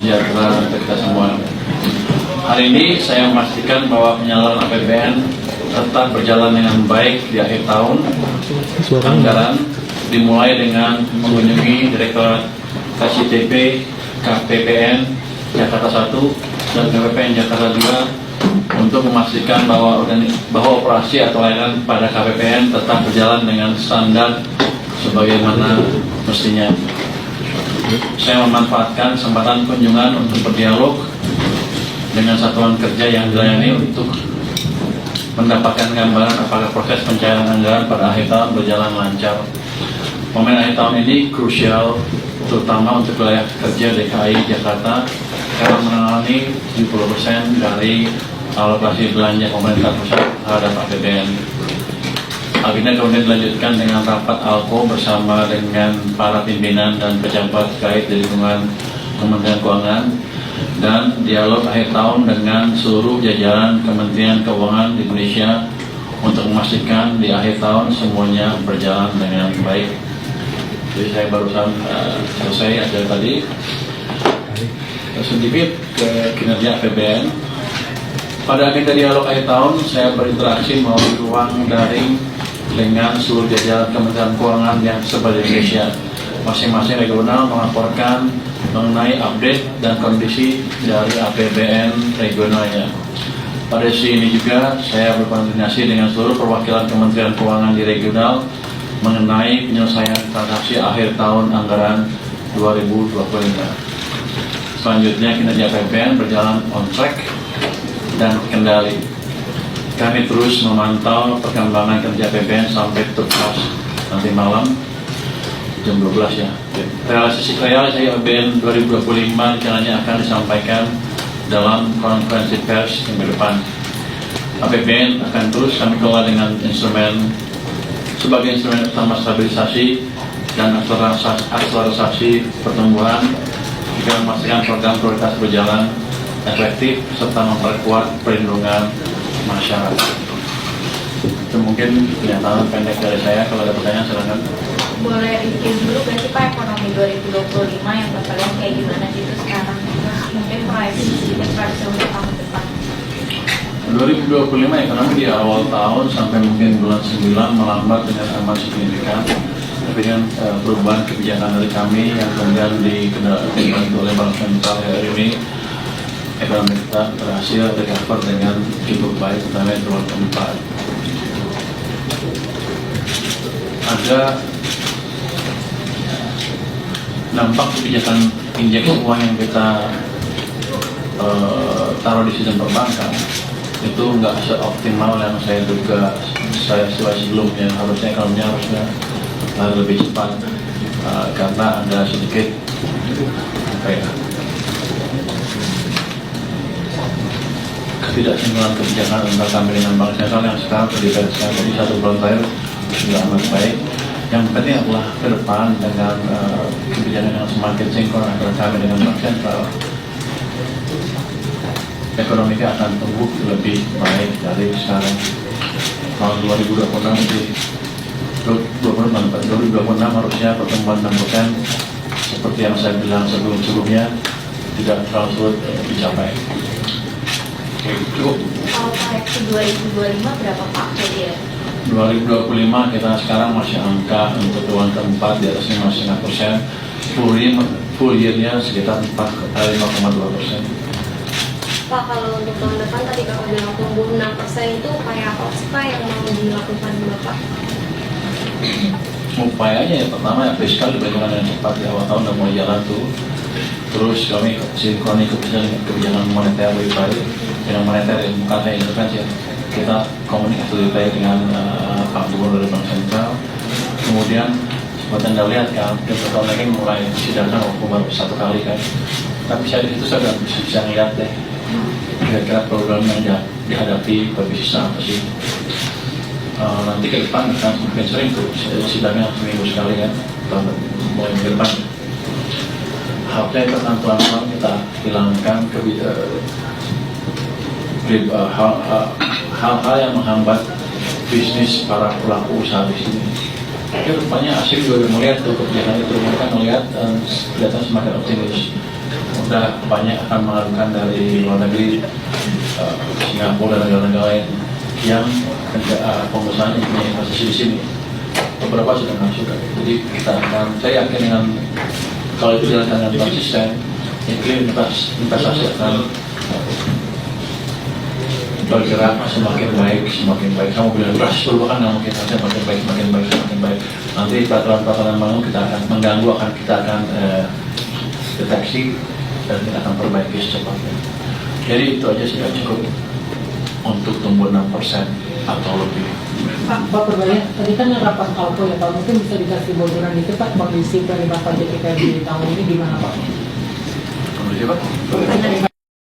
sejahtera untuk kita semua. Hari ini saya memastikan bahwa penyaluran APBN tetap berjalan dengan baik di akhir tahun. Anggaran dimulai dengan mengunjungi Direktorat KCTP, KPPN Jakarta 1 dan KPPN Jakarta 2 untuk memastikan bahwa operasi atau layanan pada KPPN tetap berjalan dengan standar sebagaimana mestinya. Saya memanfaatkan kesempatan kunjungan untuk berdialog dengan satuan kerja yang dilayani untuk mendapatkan gambaran apakah proses pencairan anggaran pada akhir tahun berjalan lancar. Momen akhir tahun ini krusial, terutama untuk wilayah kerja DKI Jakarta karena menangani 70% dari alokasi belanja pemerintah pusat terhadap APBN. Akhirnya kemudian dilanjutkan dengan rapat ALKO bersama dengan para pimpinan dan pejabat terkait di lingkungan Kementerian Keuangan dan dialog akhir tahun dengan seluruh jajaran Kementerian Keuangan di Indonesia untuk memastikan di akhir tahun semuanya berjalan dengan baik. Jadi saya barusan selesai acara tadi sedikit ke kinerja APBN. Pada agenda dialog akhir tahun saya berinteraksi melalui ruang daring dengan seluruh jajaran Kementerian Keuangan yang tersebar di Indonesia. Masing-masing regional melaporkan mengenai update dan kondisi dari APBN regionalnya. Pada sisi ini juga saya berkoordinasi dengan seluruh perwakilan Kementerian Keuangan di regional mengenai penyelesaian transaksi akhir tahun anggaran 2025. Selanjutnya kinerja APBN berjalan on track dan terkendali. Kami terus memantau perkembangan kerja APBN sampai tuntas nanti malam jam 12 ya. Realisasi APBN 2025 rencananya akan disampaikan dalam konferensi pers minggu depan. APBN akan terus kami kelola dengan sebagai instrumen utama stabilisasi dan akselerasi pertumbuhan jika memastikan program prioritas berjalan efektif serta memperkuat perlindungan masyarakat. Itu mungkin pernyataan pendek dari saya. Kalau ada pertanyaan silakan. Boleh review dulu berarti Pak ekonomi 2025 yang Bapak lihat kayak gimana gitu sekarang, terus mungkin proyeksi untuk tahun depan. 2025 ekonomi di awal tahun sampai mungkin bulan 9 melambat dengan amat signifikan. Tapi dengan perubahan kebijakan dari kami yang kemudian dibantu oleh Bank Sentral hari ini, ekonomi kita berhasil recover dengan cukup baik, terutama di triwulan keempat. Ada dampak kebijakan injeksi uang yang kita taruh di sistem perbankan itu nggak seoptimal yang saya duga sebelumnya. Harusnya ekonominya lebih cepat karena ada sedikit ketidaksinkronan kebijakan antara kami dengan Bank Sentral yang sekarang terdiversikan. Jadi 1 bulan terakhir sudah amat baik. Yang penting adalah ke depan dengan kebijakan yang semakin sinkron antara kami dengan Bank Sentral, ekonomi kita akan tumbuh lebih baik dari sekarang. Tahun 2026 harusnya pertumbuhan 6% seperti yang saya bilang sebelumnya tidak terlalu sulit dicapai. Cukup. Kalau proyeksi 2025 berapa Pak? Jadi 2025 kita sekarang masih angka untuk triwulan keempat di atas 5,5%, full year-nya sekitar 5,2%. Pak, kalau untuk tahun depan tadi Bapak bilang tumbuh 6% itu upaya apa sih Pak yang mau dilakukan Bapak? Upayanya yang pertama fiskal diperhitungkan dengan cepat di awal tahun dan mulai jalan tuh. Terus kami sinkroni kebijakan moneter lebih baik dengan moneter yang bukannya intervensi. Kita komunikasi lebih baik dengan Pak Gubernur dari Bank Sentral. Kemudian seperti Anda lihat kan, kita tahun lagi mulai sidangkan waktu baru 1 kali kan. Tapi saya di situ sudah bisa ngeliat deh kira-kira program yang dihadapi bisa apa sih. Nanti ke depan akan semakin sering tuh sidangnya seminggu sekali kan, mulai minggu depan. Harusnya itu akan pelan-pelan kita hilangkan hal-hal yang menghambat bisnis para pelaku usaha di sini. Tapi rupanya asing juga melihat tuh kebijakan itu, mereka melihat dan kelihatan semakin optimis. sudah banyak akan mengadukan dari luar negeri, Singapura dan negara-negara lain yang pengusahanya punya investasi di sini. Beberapa sudah masuk. Jadi kita akan, saya yakin dengan kalau itu dilakukan dengan konsisten, iklim investasi akan bergerak semakin baik. Kamu bilang beras perubahan nggak mungkin, semakin baik. Nanti peraturan baru kita akan mengganggu, kita akan deteksi dan kita akan perbaiki secepatnya. Jadi itu aja sudah cukup untuk tumbuh 6% atau lebih. Pak Purbaya, tadi kan yang rapat Alko ya Pak, mungkin bisa dikasih bocoran dikit Pak, kondisi penerimaan pajak kita di tahun ini gimana Pak? Kondisi apa?